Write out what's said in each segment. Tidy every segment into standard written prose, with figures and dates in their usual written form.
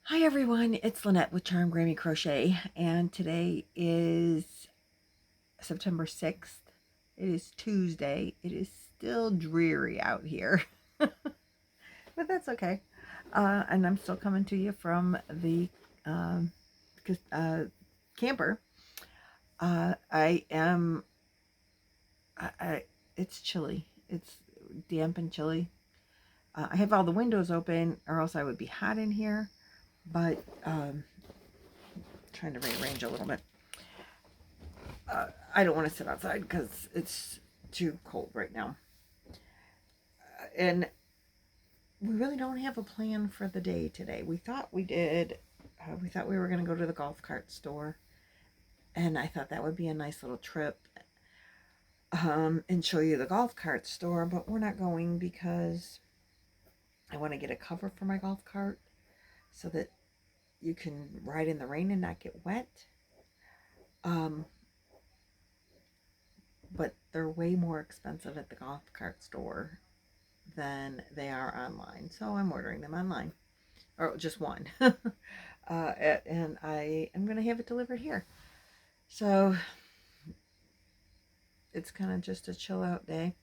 Hi everyone, it's Lynette with Charm Grammy Crochet, and today is September 6th. It is Tuesday. It is still dreary out here, but that's okay. And I'm still coming to you from the um, camper. I am, it's chilly. It's damp and chilly. I have all the windows open, or else I would be hot in here, but trying to rearrange a little bit. I don't want to sit outside because it's too cold right now. And we really don't have a plan for the day today. We thought we did. We thought we were going to go to the golf cart store. And I thought that would be a nice little trip and show you the golf cart store. But we're not going because I want to get a cover for my golf cart so that you can ride in the rain and not get wet. But they're way more expensive at the golf cart store than they are online. So I'm ordering them online, or just one. And I am going to have it delivered here. So it's kind of just a chill out day.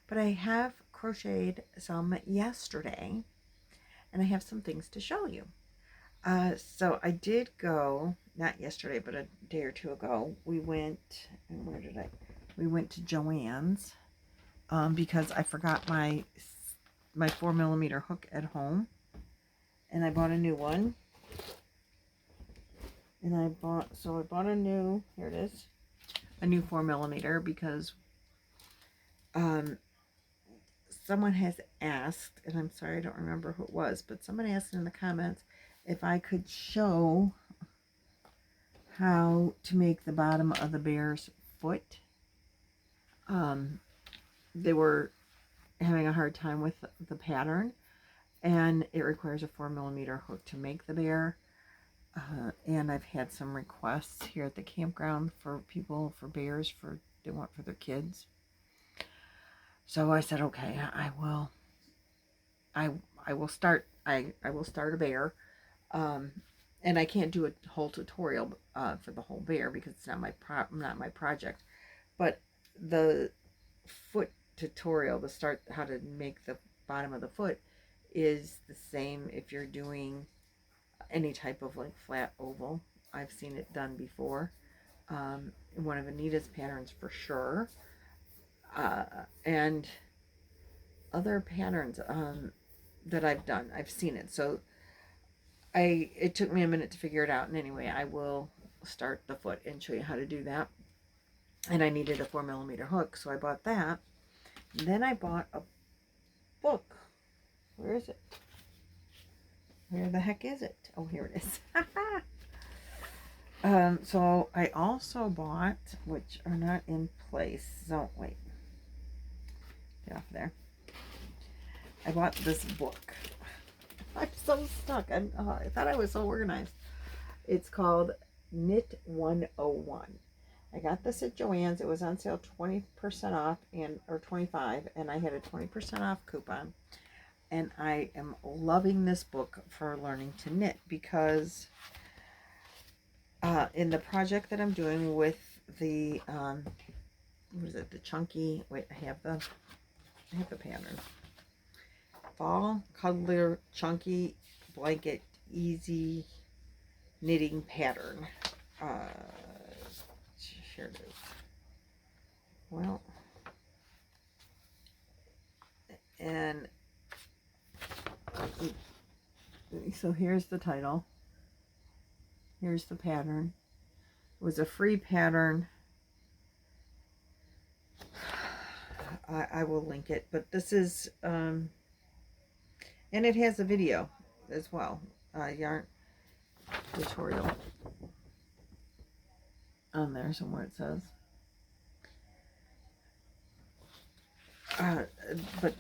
But I have crocheted some yesterday, and I have some things to show you. So I did go, not yesterday, but a day or two ago. We went, and where did I? We went to Joann's because I forgot my 4mm hook at home, and I bought a new one. And I bought a new, here it is, a new 4mm because someone has asked, and I'm sorry I don't remember who it was, but someone asked in the comments if I could show how to make the bottom of the bear's foot. They were having a hard time with the pattern, and it requires a 4mm hook to make the bear. And I've had some requests here at the campground for people, for bears, they want for their kids. So I said, okay, I will start a bear. And I can't do a whole tutorial for the whole bear because it's not my project. But the foot tutorial, to start how to make the bottom of the foot, is the same if you're doing any type of like flat oval. I've seen it done before. One of Anita's patterns for sure. And other patterns that I've done, I've seen it. So it took me a minute to figure it out. And anyway, I will start the foot and show you how to do that. And I needed a 4mm hook, so I bought that. And then I bought a book. Where is it? Where the heck is it? Oh, here it is. So I also bought, which are not in place. So wait, get off there. I bought this book. I'm so stuck. I thought I was so organized. It's called Knit 101. I got this at Joann's. It was on sale 20% off or 25, and I had a 20% off coupon. And I am loving this book for learning to knit because in the project that I'm doing with the what is it? The chunky. Wait, I have the pattern. Fall Cuddler Chunky Blanket Easy Knitting Pattern. Here it is. Well, and so here's the title. Here's the pattern. It was a free pattern. I will link it, but this is and it has a video as well, yarn tutorial on there somewhere, it says. But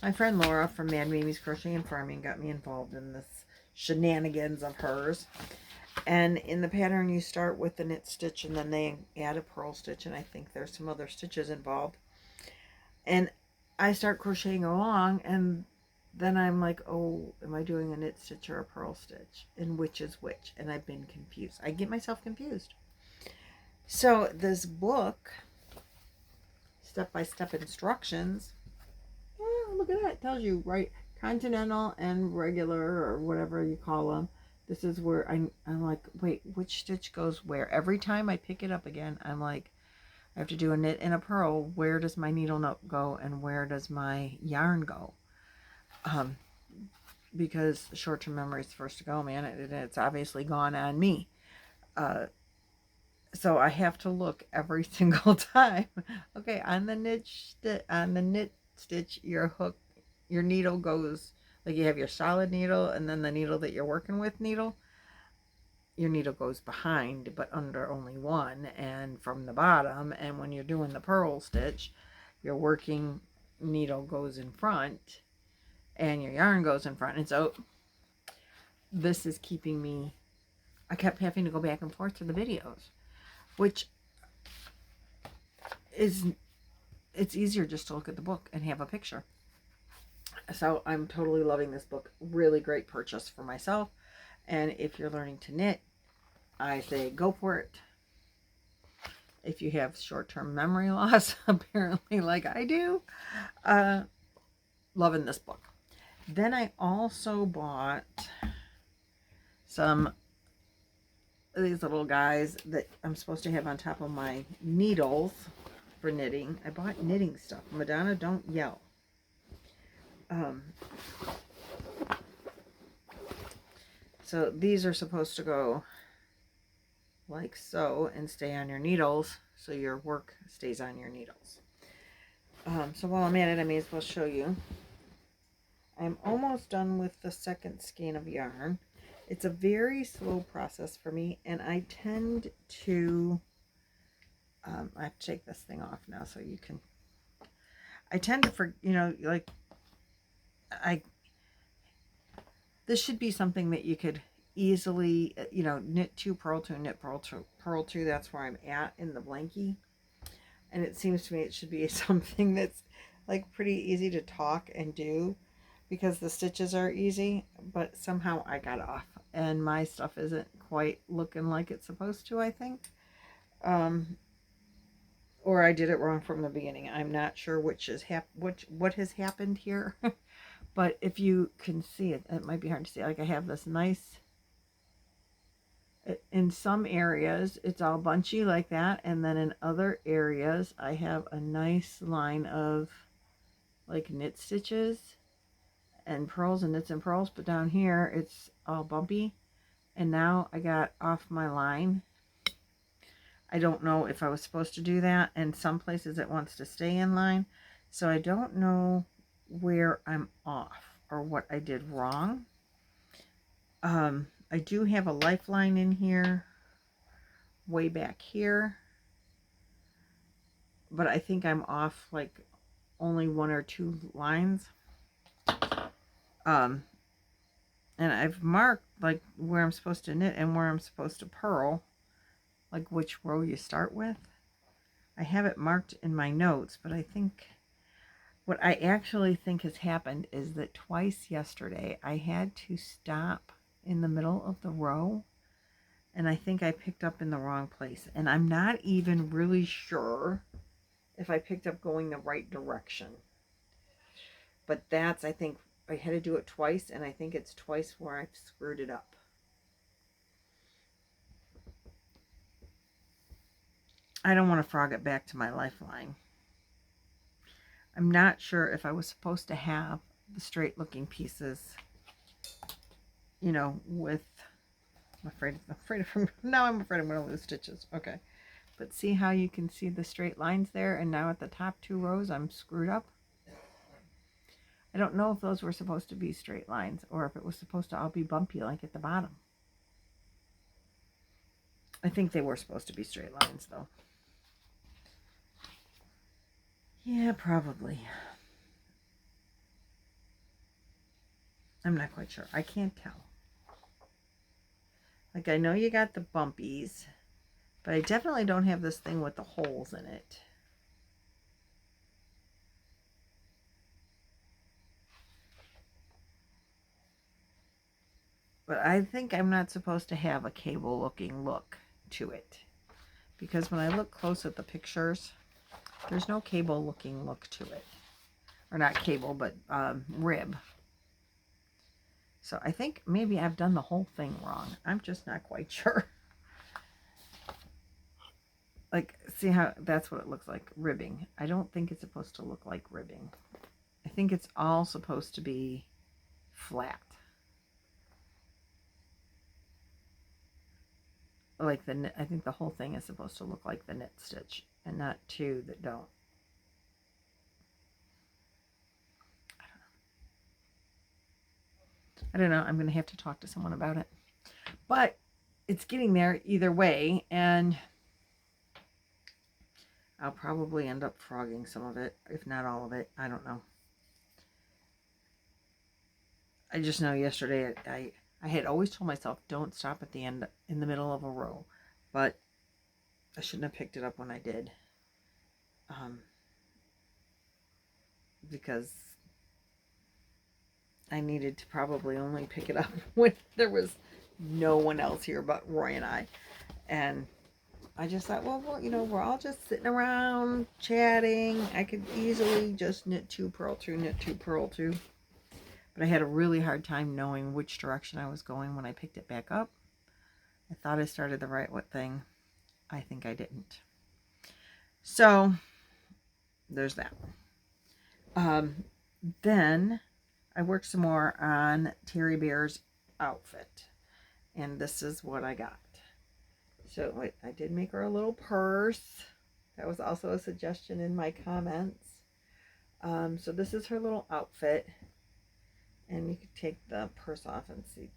my friend Laura from Mad Mimi's Crochet and Farming got me involved in this shenanigans of hers. And in the pattern, you start with the knit stitch, and then they add a purl stitch, and I think there's some other stitches involved. And I start crocheting along, and then I'm like, oh, am I doing a knit stitch or a purl stitch? And which is which? And I've been confused. I get myself confused. So this book, step-by-step instructions, oh, look at that. It tells you, right, continental and regular or whatever you call them. This is where I'm like, wait, which stitch goes where? Every time I pick it up again, I'm like, I have to do a knit and a purl. Where does my needle go and where does my yarn go? Because short-term memory is the first to go, man. It's obviously gone on me. So I have to look every single time. Okay, on the knit stitch, your needle goes, like you have your solid needle and then the needle that you're working with needle. Your needle goes behind, but under only one, and from the bottom. And when you're doing the purl stitch, your working needle goes in front and your yarn goes in front. And so this is keeping me, I kept having to go back and forth to the videos, which is, it's easier just to look at the book and have a picture. So I'm totally loving this book. Really great purchase for myself. And if you're learning to knit, I say go for it. If you have short-term memory loss, apparently like I do, loving this book. Then I also bought some of these little guys that I'm supposed to have on top of my needles for knitting. I bought knitting stuff. Madonna, don't yell. So these are supposed to go like so and stay on your needles so your work stays on your needles. So while I'm at it, I may as well show you. I'm almost done with the second skein of yarn. It's a very slow process for me, and I tend to, I have to take this thing off now so you can, I tend to, you know, like, this should be something that you could easily, you know, knit two, purl two, knit, purl two, purl two. That's where I'm at in the blankie. And it seems to me it should be something that's like pretty easy to talk and do because the stitches are easy, but somehow I got off and my stuff isn't quite looking like it's supposed to, I think. Or I did it wrong from the beginning. I'm not sure what has happened here. But if you can see it, it might be hard to see. Like I have this nice, in some areas it's all bunchy like that, and then in other areas I have a nice line of like knit stitches and purls and knits and purls, but down here it's all bumpy. And now I got off my line. I don't know if I was supposed to do that, and some places it wants to stay in line, so I don't know where I'm off or what I did wrong. I do have a lifeline in here way back here, but I think I'm off like only 1 or 2 lines. And I've marked like where I'm supposed to knit and where I'm supposed to purl, like which row you start with. I have it marked in my notes, but I think what I actually think has happened is that twice yesterday I had to stop in the middle of the row, and I think I picked up in the wrong place, and I'm not even really sure if I picked up going the right direction. But that's, I think I had to do it twice, and I think it's twice where I've screwed it up. I don't want to frog it back to my lifeline. I'm not sure if I was supposed to have the straight looking pieces, you know, with, I'm afraid now I'm afraid I'm going to lose stitches. Okay. But see how you can see the straight lines there, and now at the top 2 rows I'm screwed up. I don't know if those were supposed to be straight lines or if it was supposed to all be bumpy like at the bottom. I think they were supposed to be straight lines though. Yeah, probably. I'm not quite sure. I can't tell. Like, I know you got the bumpies, but I definitely don't have this thing with the holes in it. But I think I'm not supposed to have a cable looking look to it, because when I look close at the pictures, there's no cable looking look to it. Or not cable, but rib. So I think maybe I've done the whole thing wrong. I'm just not quite sure. Like, see how that's what it looks like, ribbing. I don't think it's supposed to look like ribbing. I think it's all supposed to be flat. Like I think the whole thing is supposed to look like the knit stitch, and not two that don't. I don't know. I'm going to have to talk to someone about it. But it's getting there either way, and I'll probably end up frogging some of it, if not all of it. I don't know. I just know yesterday I had always told myself, don't stop at the end in the middle of a row. But I shouldn't have picked it up when I did. Because I needed to probably only pick it up when there was no one else here but Roy and I. And I just thought, well, you know, we're all just sitting around chatting. I could easily just knit two, purl two, knit two, purl two. But I had a really hard time knowing which direction I was going when I picked it back up. I thought I started the right thing. I think I didn't. So there's that. Then I worked some more on Terry Bear's outfit. And this is what I got. So wait, I did make her a little purse. That was also a suggestion in my comments. So this is her little outfit. And you could take the purse off and see.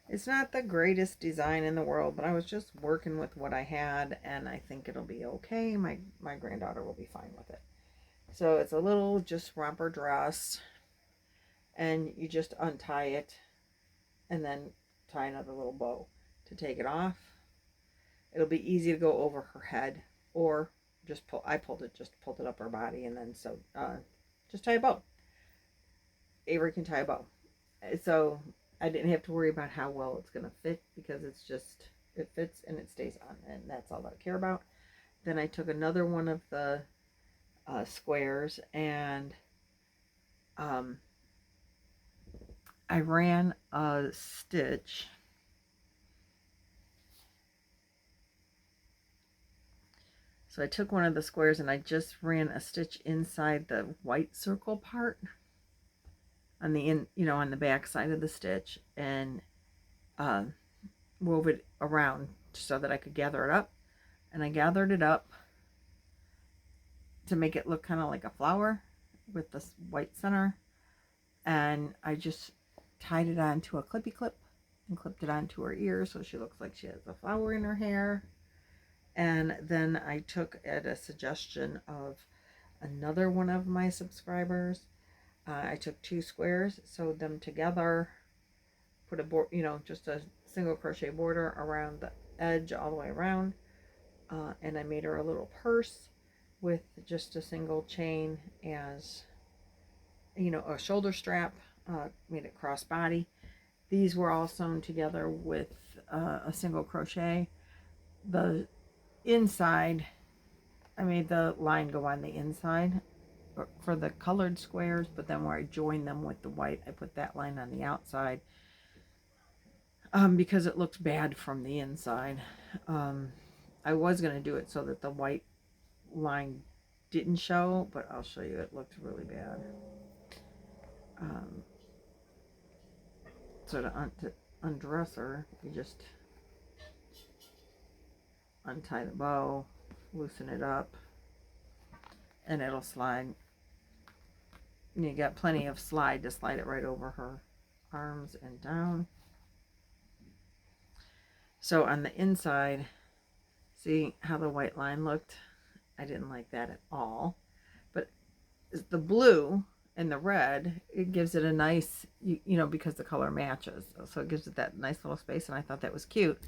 It's not the greatest design in the world, but I was just working with what I had, and I think it'll be okay. My granddaughter will be fine with it. So it's a little just romper dress, and you just untie it and then tie another little bow to take it off. It'll be easy to go over her head, or just pulled it up her body, and then just tie a bow. Avery can tie a bow. So I didn't have to worry about how well it's going to fit, because it fits and it stays on, and that's all I care about. Then I took another one of the squares, and I ran a stitch. So I took one of the squares and I just ran a stitch inside the white circle part on the on the back side of the stitch, and wove it around so that I could gather it up. And I gathered it up to make it look kind of like a flower with this white center, and I just tied it onto a clippy clip and clipped it onto her ear so she looks like she has a flower in her hair. And then I took at a suggestion of another one of my subscribers. I took two squares, sewed them together, put a just a single crochet border around the edge all the way around, and I made her a little purse with just a single chain as a shoulder strap. Made it crossbody. These were all sewn together with a single crochet. The inside, I made the line go on the inside for the colored squares, but then where I joined them with the white, I put that line on the outside because it looked bad from the inside. I was going to do it so that the white line didn't show, but I'll show you, it looked really bad. So to undress her, you just untie the bow, loosen it up, and it'll slide. And you got plenty of slide to slide it right over her arms and down. So on the inside, see how the white line looked? I didn't like that at all. But the blue and the red, it gives it a nice, because the color matches. So it gives it that nice little space, and I thought that was cute.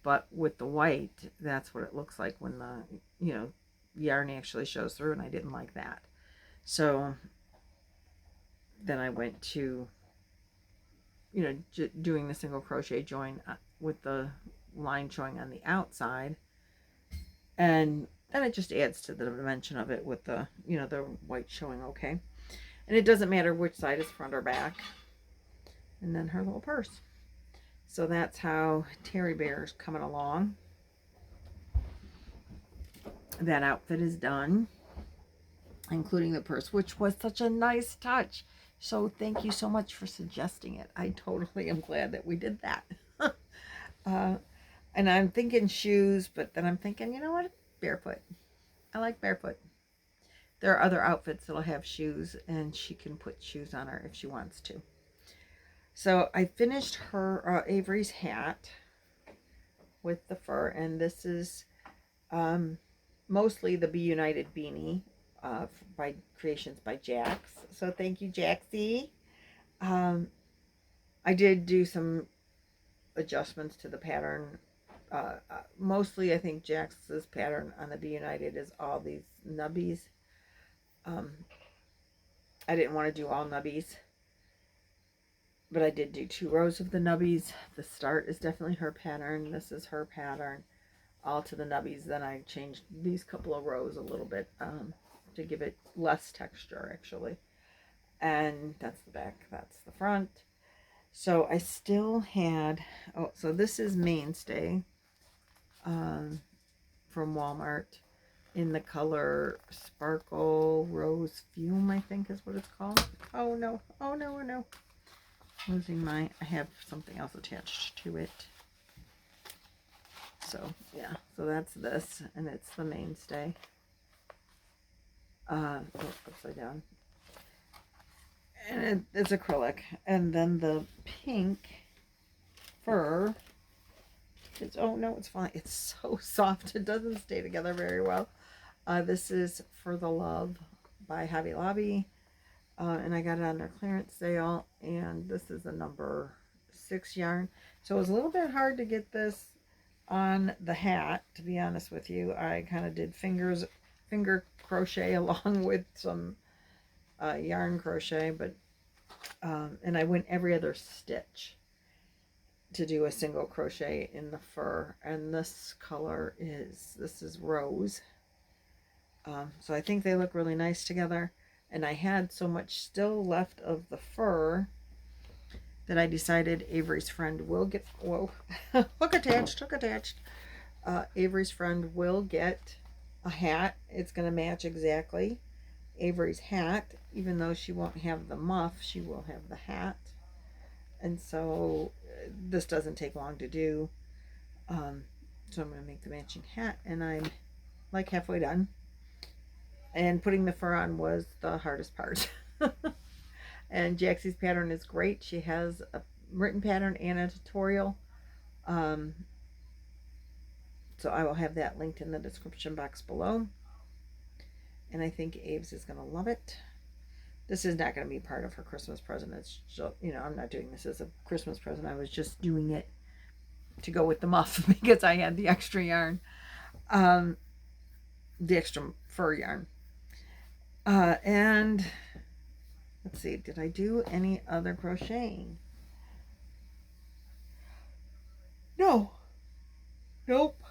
But with the white, that's what it looks like when the, yarn actually shows through, and I didn't like that. So then I went to, you know, doing the single crochet join with the line showing on the outside, and then it just adds to the dimension of it with the, you know, the white showing. Okay, and it doesn't matter which side is front or back. And then her little purse. So that's how Terry Bear's coming along. That outfit is done, including the purse, which was such a nice touch. So thank you so much for suggesting it. I totally am glad that we did that. And I'm thinking shoes, but then I'm thinking, you know what? Barefoot. I like barefoot. There are other outfits that'll have shoes, and she can put shoes on her if she wants to. So I finished her Avery's hat with the fur, and this is mostly the Be United beanie by Creations by Jax. So thank you, Jaxie. I did do some adjustments to the pattern. Mostly I think Jax's pattern on the Be United is all these nubbies. I didn't want to do all nubbies, but I did do 2 rows of the nubbies. The start is definitely her pattern. This is her pattern, all to the nubbies. Then I changed these couple of rows a little bit to give it less texture, actually. And that's the back, that's the front. So I still had, oh, so this is Mainstay from Walmart in the color Sparkle Rose Fume, I think is what it's called. Oh no, oh no, oh no. Losing my, I have something else attached to it. So yeah, so that's this, and it's the Mainstay. Upside down, and it's acrylic. And then the pink fur is, oh no, it's fine, it's so soft, it doesn't stay together very well. This is For the Love by Hobby Lobby. And I got it on their clearance sale, and this is a number 6 yarn. So it was a little bit hard to get this on the hat, to be honest with you. I kind of did finger crochet along with some yarn crochet, but and I went every other stitch to do a single crochet in the fur. And this color is, this is rose. So I think they look really nice together. And I had so much still left of the fur that I decided Avery's friend will get, whoa, hook attached. Avery's friend will get a hat. It's going to match exactly Avery's hat. Even though she won't have the muff, she will have the hat. And so this doesn't take long to do. So I'm going to make the matching hat, and I'm like halfway done. And putting the fur on was the hardest part. And Jaxie's pattern is great. She has a written pattern and a tutorial. So I will have that linked in the description box below. And I think Aves is going to love it. This is not going to be part of her Christmas present. It's just, you know, I'm not doing this as a Christmas present. I was just doing it to go with the muff because I had the extra yarn. The extra fur yarn. And let's see, did I do any other crocheting? No. Nope.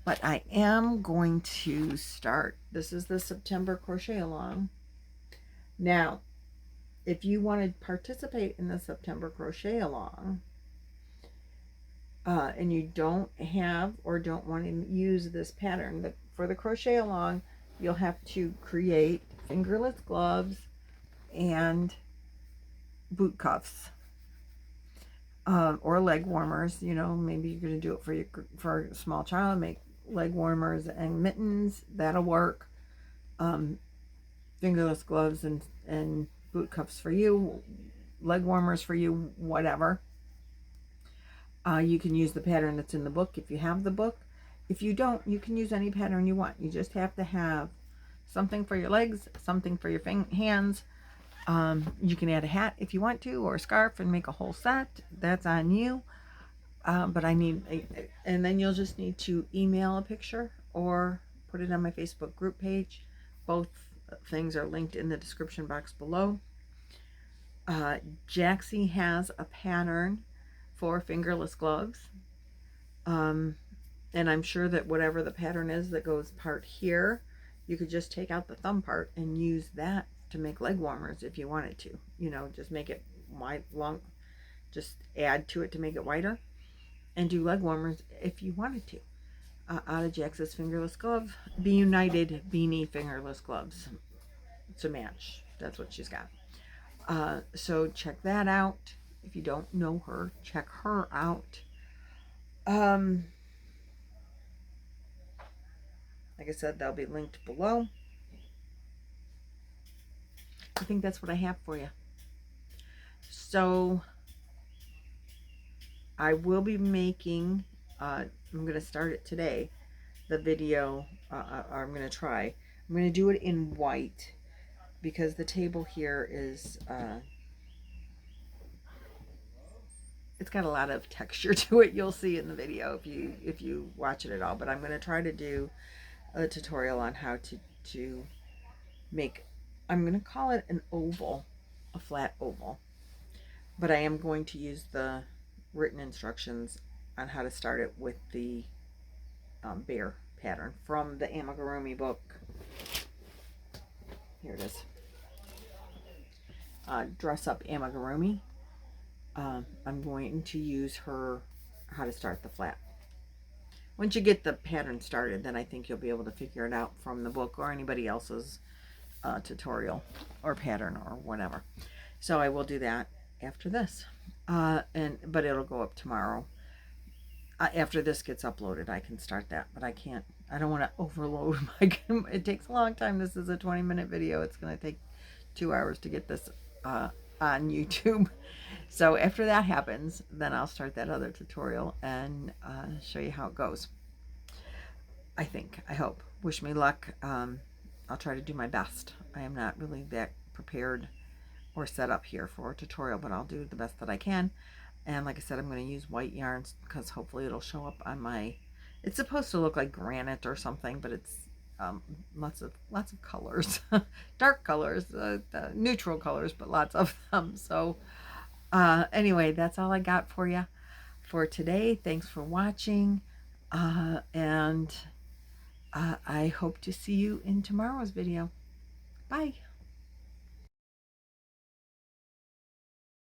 But I am going to start. This is the September crochet along. Now, if you want to participate in the September crochet along, and you don't have or don't want to use this pattern, for the crochet along, you'll have to create fingerless gloves and boot cuffs, or leg warmers. You know, maybe you're going to do it for a small child, make leg warmers and mittens. That'll work. Fingerless gloves and boot cuffs for you, leg warmers for you, whatever. You can use the pattern that's in the book if you have the book. If you don't, you can use any pattern you want. You just have to have something for your legs, something for your hands. You can add a hat if you want to, or a scarf, and make a whole set. That's on you. But I need, and then you'll just need to email a picture or put it on my Facebook group page. Both things are linked in the description box below. Jaxie has a pattern for fingerless gloves. And I'm sure that whatever the pattern is that goes part here, you could just take out the thumb part and use that to make leg warmers if you wanted to. You know, just make it wide, long, just add to it to make it wider, and do leg warmers if you wanted to. Out of Jax's fingerless glove, Be United Beanie fingerless gloves to match. That's what she's got. So check that out. If you don't know her, check her out. Like I said, they'll be linked below. I think that's what I have for you. So I will be making, I'm going to start it today, the video, or I'm going to try. I'm going to do it in white because the table here is, it's got a lot of texture to it. You'll see in the video if you watch it at all. But I'm going to try to do a tutorial on how to make, I'm going to call it an oval, a flat oval. But I am going to use the written instructions on how to start it with the bear pattern from the Amigurumi book. Here it is. Dress Up Amigurumi. I'm going to use her how to start the flat. Once you get the pattern started, then I think you'll be able to figure it out from the book or anybody else's tutorial or pattern or whatever. So I will do that after this, but it'll go up tomorrow. After this gets uploaded, I can start that, but I can't. I don't want to overload my. It takes a long time. This is a 20-minute video. It's going to take 2 hours to get this on YouTube. So after that happens, then I'll start that other tutorial and show you how it goes. I think. I hope. Wish me luck. I'll try to do my best. I am not really that prepared or set up here for a tutorial, but I'll do the best that I can. And like I said, I'm going to use white yarns because hopefully it'll show up on my, it's supposed to look like granite or something, but it's lots of colors, dark colors, neutral colors, but lots of them. So anyway, that's all I got for you for today. Thanks for watching, and I hope to see you in tomorrow's video. Bye.